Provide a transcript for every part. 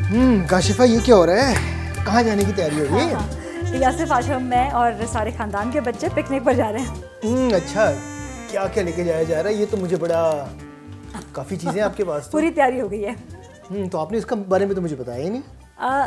काशिफा ये क्या हो रहा है? कहाँ जाने की तैयारी हो रही है? या सिर्फ आज हम मैं और सारे खानदान के बच्चे पिकनिक पर जा रहे हैं। अच्छा, क्या क्या लेके जाया जा रहा है? ये तो मुझे बड़ा काफ़ी चीज़ें आपके पास तो। पूरी तैयारी हो गई है। तो आपने इसका बारे में तो मुझे बताया ही नहीं।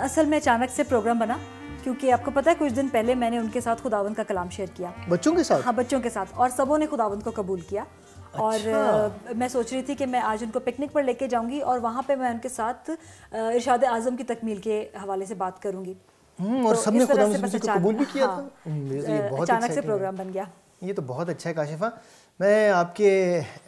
असल में अचानक से प्रोग्राम बना, क्योंकि आपको पता है कुछ दिन पहले मैंने उनके साथ खुदावंद का कलाम शेयर किया। बच्चों के साथ? हाँ, बच्चों के साथ, और सबों ने खुदावंद को कबूल किया। और मैं सोच रही थी कि मैं आज उनको पिकनिक पर लेके जाऊंगी और वहाँ पे मैं उनके साथ इरशाद आज़म की तकमील के हवाले से बात करूंगी। और सबने खुदावंद को कबूल भी किया था। ये बहुत अचानक से प्रोग्राम बन गया। ये तो बहुत अच्छा है काशिफा। मैं आपके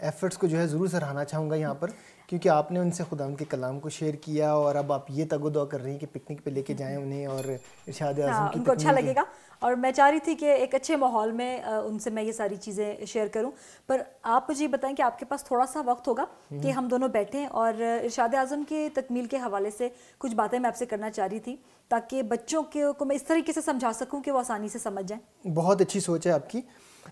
एफर्ट्स को जो है ज़रूर सराहना चाहूँगा यहाँ पर, क्योंकि आपने उनसे खुदावंद के कलाम को शेयर किया और अब आप ये तगो-दो कर रही हैं कि पिकनिक पे लेके जाएं उन्हें और इरशाद आज़म की उनको अच्छा लगेगा। और मैं चाह रही थी कि एक अच्छे माहौल में उनसे मैं ये सारी चीज़ें शेयर करूं। पर आप मुझे बताएं कि आपके पास थोड़ा सा वक्त होगा कि हम दोनों बैठें और इरशाद आज़म के तकमील के हवाले से कुछ बातें मैं आपसे करना चाह रही थी, ताकि बच्चों को मैं इस तरीके से समझा सकूं कि वो आसानी से समझ जाएं। बहुत अच्छी सोच है आपकी।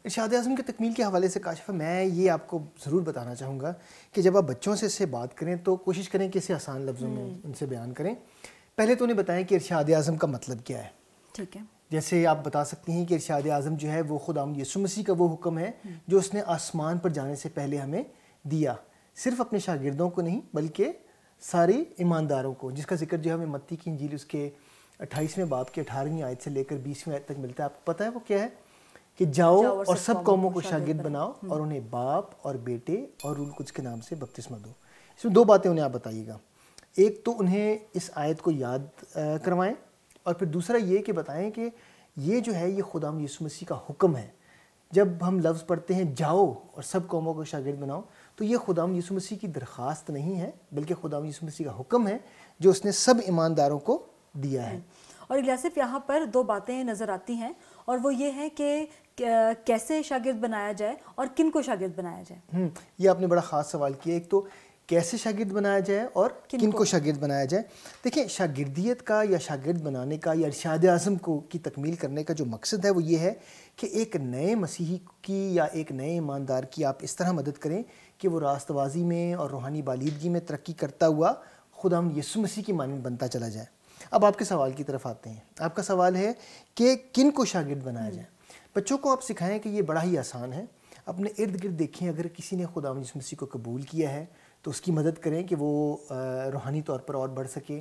इरशाद आज़म के तकमील के हवाले से काशिफा मैं ये आपको ज़रूर बताना चाहूँगा कि जब आप बच्चों से इससे बात करें तो कोशिश करें कि इसे आसान लफ्ज़ों में उनसे बयान करें। पहले तो उन्हें बताएं कि इरशाद आज़म का मतलब क्या है। ठीक है। जैसे आप बता सकती हैं कि इरशाद आज़म जो है वो खुदावंद यीशु मसीह का वो हुक्म है जो उसने आसमान पर जाने से पहले हमें दिया, सिर्फ अपने शागिर्दों को नहीं बल्कि सारे ईमानदारों को, जिसका जिक्र जो है हमें मत्ती की इंजील उसके 28वें बाब के 18वीं आयत से लेकर 20वीं आयत तक मिलता है। आपको पता है वो क्या है? कि जाओ और सब कौमों को शागिर्द बनाओ और उन्हें बाप और बेटे और रूह कुद्स के नाम से बपतिस्मा दो। इसमें दो बातें उन्हें आप बताइएगा। एक तो उन्हें इस आयत को याद करवाएं और फिर दूसरा ये कि बताएं कि ये जो है ये खुदावंद यीशु मसीह का हुक्म है। जब हम लफ्ज़ पढ़ते हैं जाओ और सब कौमों को शागिर्द बनाओ, तो ये खुदावंद यीशु मसीह की दरख्वास्त नहीं है बल्कि खुदावंद यीशु मसीह का हुक्म है जो उसने सब ईमानदारों को दिया है। और इलियासिफ यहाँ पर दो बातें नज़र आती हैं, और वो ये है कि कैसे शागिर्द बनाया जाए और किन को शागिर्द बनाया जाए। ये आपने बड़ा ख़ास सवाल किया। एक तो कैसे शागिर्द बनाया जाए और किन को शागिर्द बनाया जाए। देखिए, शागिर्दियत का या शागिर्द बनाने का या इरशाद आज़म को की तकमील करने का जो मकसद है वो ये है कि एक नए मसीही की या एक नए ईमानदार की आप इस तरह मदद करें कि वो रास्तबाजी में और रूहानी बालिदगी में तरक्की करता हुआ खुदावंद यीशु मसीह की मानंद बनता चला जाए। अब आपके सवाल की तरफ आते हैं। आपका सवाल है कि किन को शागिर्द बनाया जाए। बच्चों को आप सिखाएं कि ये बड़ा ही आसान है। अपने इर्द गिर्द देखें, अगर किसी ने खुदावंद यीशु मसीह को कबूल किया है तो उसकी मदद करें कि वो रूहानी तौर पर और बढ़ सके।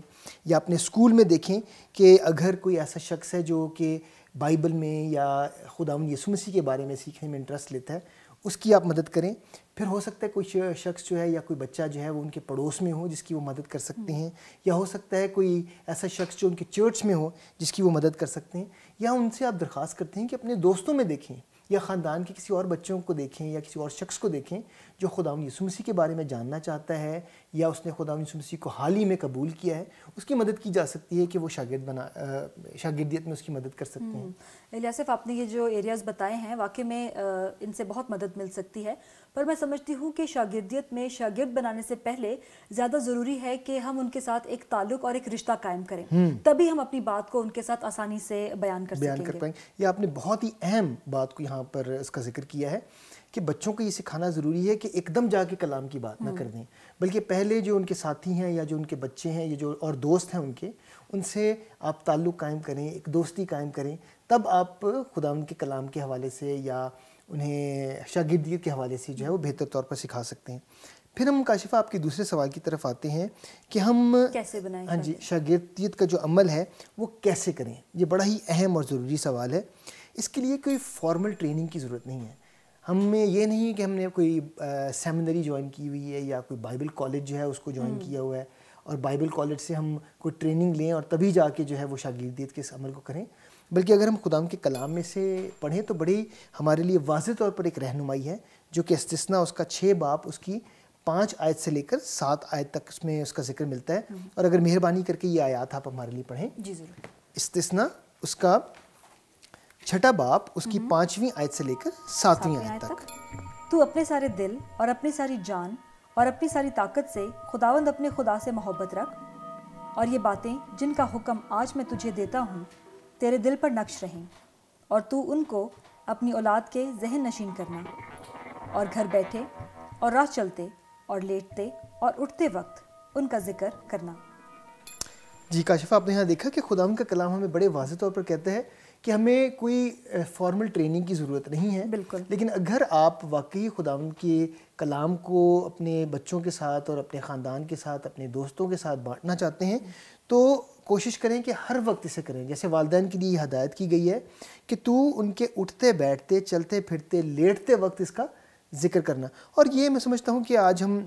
या अपने स्कूल में देखें कि अगर कोई ऐसा शख्स है जो कि बाइबल में या खुदावंद यीशु मसीह के बारे में सीखने में इंटरेस्ट लेता है, उसकी आप मदद करें। फिर हो सकता है कोई शख्स जो है या कोई बच्चा जो है वो उनके पड़ोस में हो जिसकी वो मदद कर सकते हैं, या हो सकता है कोई ऐसा शख्स जो उनके चर्च में हो जिसकी वो मदद कर सकते हैं, या उनसे आप दरख्वास्त करते हैं कि अपने दोस्तों में देखें या ख़ानदान के किसी और बच्चों को देखें या किसी और शख्स को देखें जो खुदावंद यीशु मसीह के बारे में जानना चाहता है या उसने खुदावंद यीशु मसीह को हाल ही में कबूल किया है। उसकी मदद की जा सकती है कि वो शागिर्दियत में उसकी मदद कर सकते हैं। इलियासिफ, आपने ये जो एरियाज़ बताए हैं वाकई में इनसे बहुत मदद मिल सकती है, पर मैं समझती हूँ कि शागिर्दियत में शागिर्द बनाने से पहले ज़्यादा ज़रूरी है कि हम उनके साथ एक ताल्लुक़ और एक रिश्ता कायम करें, तभी हम अपनी बात को उनके साथ आसानी से बयान कर पाएंगे। ये आपने बहुत ही अहम बात को यहाँ पर इसका जिक्र किया है कि बच्चों को ये सिखाना ज़रूरी है कि एकदम जाके कलाम की बात ना कर दें, बल्कि पहले जो उनके साथी हैं या जो उनके बच्चे हैं या जो और दोस्त हैं उनसे आप ताल्लुक़ कायम करें, एक दोस्ती कायम करें, तब आप खुदावंद के कलाम के हवाले से या उन्हें शागिर्दियत के हवाले से जो है वो बेहतर तौर पर सिखा सकते हैं। फिर हम काशिफा आपके दूसरे सवाल की तरफ आते हैं कि हम कैसे बनाएं। हाँ जी, शागिर्दियत का जो अमल है वो कैसे करें। ये बड़ा ही अहम और ज़रूरी सवाल है। इसके लिए कोई फॉर्मल ट्रेनिंग की ज़रूरत नहीं है। हमें ये नहीं है कि हमने कोई सेमिनरी ज्वाइन की हुई है या कोई बाइबल कॉलेज जो है उसको ज्वाइन किया हुआ है और बाइबल कॉलेज से हम कोई ट्रेनिंग लें और तभी जाके जो है वो शागिर्दियत के इस अमल को करें। बल्कि अगर हम खुदावंद के कलाम में से पढ़ें तो बड़ी हमारे लिए वाज़ेह तौर पर एक रहनुमाई है जो कि इस्तिस्ना उसका 6 बाब उसकी 5 आयत से लेकर 7 आयत तक उसमें उसका जिक्र मिलता है। और अगर मेहरबानी करके ये आयत आप हमारे लिए पढ़ें। जी ज़रूर। इस्तिस्ना उसका 6 बाब उसकी 5वीं आयत से लेकर 7वीं आयत तक। तू अपने सारे दिल और अपनी सारी जान और अपनी सारी ताकत से खुदावंद अपने खुदा से मोहब्बत रख, और ये बातें जिनका हुक्म आज मैं तुझे देता हूँ तेरे दिल पर नक्श रहें, और तू उनको अपनी औलाद के जहन नशीन करना, और घर बैठे और राह चलते और लेटते और उठते वक्त उनका जिक्र करना। جی کاشفہ، آپ نے یہاں دیکھا کہ خداوند کا کلام ہمیں بڑے واضح طور پر کہتا ہے کہ ہمیں کوئی فارمل ٹریننگ کی ضرورت نہیں ہے، بالکل، لیکن اگر آپ واقعی خداوند کے کلام کو اپنے بچوں کے ساتھ اور اپنے خاندان کے ساتھ، اپنے دوستوں کے ساتھ بانٹنا چاہتے ہیں تو کوشش کریں کہ ہر وقت اسے کریں. جیسے والدین کے لیے یہ ہدایت کی گئی ہے کہ تو ان کے اٹھتے بیٹھتے، چلتے پھرتے، لیٹتے وقت اس کا ذکر کرنا. اور یہ میں سمجھتا ہوں کہ آج ہم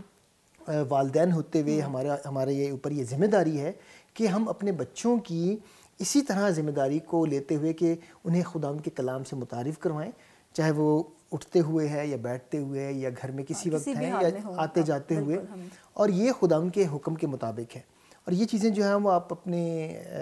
والدین ہوتے ہوئے ہمارے یہ اوپر یہ ذمہ داری ہے کہ ہم اپنے بچوں کی اسی طرح ذمہ داری کو لیتے ہوئے کہ انہیں خداوند کے کلام سے متعارف کروائیں، چاہے وہ اٹھتے ہوئے ہے یا بیٹھتے ہوئے یا گھر میں کسی وقت ہیں یا آتے جاتے ہوئے، اور یہ خداوند کے حکم کے مطابق ہے. اور یہ چیزیں جو ہیں وہ آپ اپنے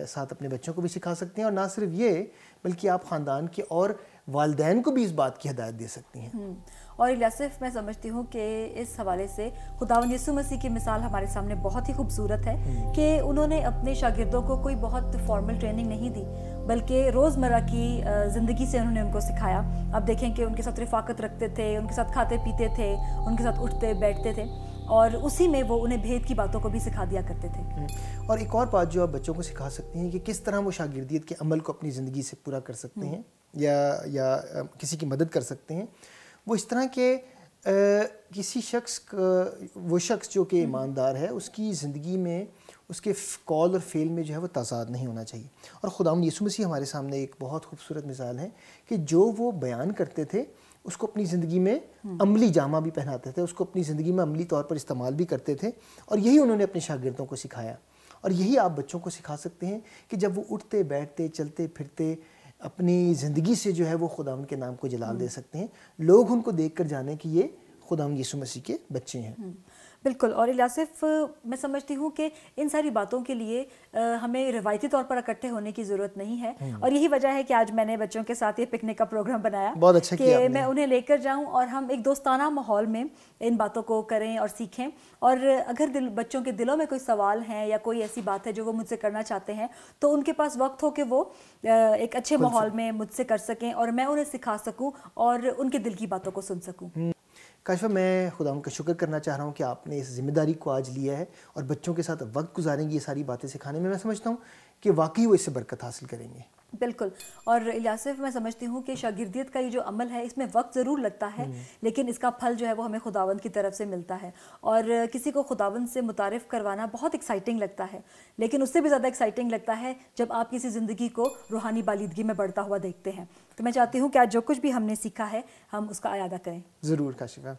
ساتھ اپنے بچوں کو بھی سکھا سکتے ہیں، اور نہ صرف یہ بلکہ آپ خاندان کے اور والدین کو بھی اس بات کی ہدایت دے سکتی ہیں. اور الیاسف، میں سمجھتی ہوں کہ اس حوالے سے خداوند یسوع مسیح کی مثال ہمارے سامنے بہت ہی خوبصورت ہے کہ انہوں نے اپنے شاگردوں کو کوئی بہت فارمل ٹریننگ نہیں دی، بلکہ روزمرہ کی زندگی سے انہوں نے ان کو سکھایا. آپ دیکھیں کہ ان کے ساتھ رفاقت رکھتے تھے، ان کے ساتھ کھاتے پیتے تھے، ان کے ساتھ اٹھتے بیٹھتے تھے، اور اسی میں وہ انہیں بھید کی باتوں کو بھی سکھا دیا کرتے تھے. اور ایک اور بات جو آپ بچوں کو سکھا سکتے ہیں کہ کس طرح وہ شاگردیت کے عمل کو اپنی زندگی سے پورا کر سکتے ہیں یا کسی کی مدد کر سکتے ہیں، وہ اس طرح کہ کسی شخص وہ شخص جو کہ ایماندار ہے اس کی زندگی میں اس کے قول اور فعل میں جو ہے وہ تضاد نہیں ہونا چاہیے. اور خداوند یسوع مسیح ہمارے سامنے ایک بہت خوبصورت مثال ہے کہ جو وہ بیان کرتے تھے اس کو اپنی زندگی میں عملی جامہ بھی پہناتے تھے، اس کو اپنی زندگی میں عملی طور پر استعمال بھی کرتے تھے، اور یہی انہوں نے اپنے شاگردوں کو سکھایا. اور یہی آپ بچوں کو سکھا سکتے ہیں کہ جب وہ اٹھتے بیٹھتے چلتے پھرتے اپنی زندگی سے جو ہے وہ خداوند کے نام کو جلال دے سکتے ہیں، لوگ ان کو دیکھ کر جانیں کہ یہ خداوند یسوع مسیح کے بچے ہیں. بالکل. اور الیاسف، میں سمجھتی ہوں کہ ان ساری باتوں کے لیے ہمیں روایتی طور پر اکٹھے ہونے کی ضرورت نہیں ہے، اور یہی وجہ ہے کہ آج میں نے بچوں کے ساتھ یہ پکنک کا پروگرام بنایا بہت اچھا کہ میں انہیں لے کر جاؤں اور ہم ایک دوستانہ ماحول میں ان باتوں کو کریں اور سیکھیں. اور اگر بچوں کے دلوں میں کوئی سوال ہیں یا کوئی ایسی بات ہے جو وہ مجھ سے کرنا چاہتے ہیں تو ان کے پاس وقت ہو کہ وہ ایک اچھے ماحول میں مجھ سے کر سکیں اور میں انہیں سکھا سکوں اور ان کے دل کی باتوں کو سن سکوں. کاشفہ، میں خداوند کا شکر کرنا چاہ رہا ہوں کہ آپ نے اس ذمہ داری کو آج لیا ہے اور بچوں کے ساتھ وقت گزاریں گی یہ ساری باتیں سکھانے میں. میں سمجھتا ہوں کہ واقعی وہ اس سے برکت حاصل کریں گے. بالکل. اور الیاسف، میں سمجھتی ہوں کہ شاگردیت کا یہ جو عمل ہے اس میں وقت ضرور لگتا ہے، لیکن اس کا پھل جو ہے وہ ہمیں خداوند کی طرف سے ملتا ہے. اور کسی کو خداوند سے متعارف کروانا بہت ایکسائٹنگ لگتا ہے، لیکن اس سے بھی زیادہ ایکسائٹنگ لگتا ہے جب آپ کسی زندگی کو روحانی بالیدگی میں بڑھتا ہوا دیکھتے ہیں. تو میں چاہتی ہوں کہ آج جو کچھ بھی ہم نے سیکھا ہے ہم اس کا اعادہ کریں. ضرور کاشفہ.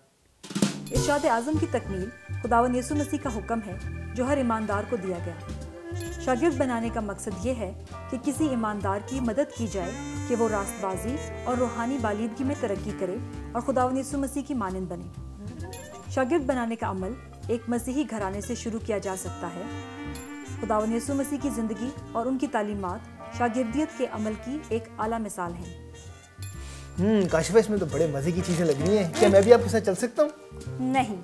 ارشاد اعظم کی تکمیل خداوند یسوع مسیح کا حکم ہے جو ہر ایماندار کو دیا گیا. شاگرد بنانے کا مقصد یہ ہے کہ کسی ایماندار کی مدد کی جائے کہ وہ راست بازی اور روحانی بالیدگی میں ترقی کرے اور خداوند یسوع مسیح کی مانند بنے. شاگرد بنانے کا عمل ایک مسیحی گھرانے سے شروع کیا جا سکتا ہے. خداوند یسوع مسیح کی زندگی اور ان کی تعلیمات شاگردیت کے عمل کی ایک اعلیٰ مثال ہیں. کاشفہ، اس میں تو بڑے مزے کی چیزیں لگ رہی ہیں. کیا میں بھی آپ کے ساتھ چل سکتا ہوں؟ نہیں،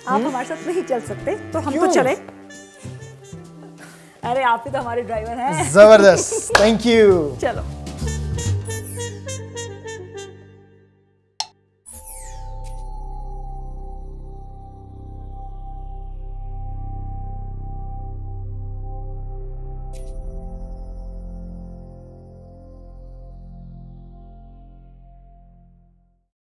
آپ ہمارے ساتھ نہیں چل سکتے، تو ہم تو چلیں. ارے آپ ہی تو ہمارے ڈرائیور ہیں. زبردست، تھینک یو. چلو.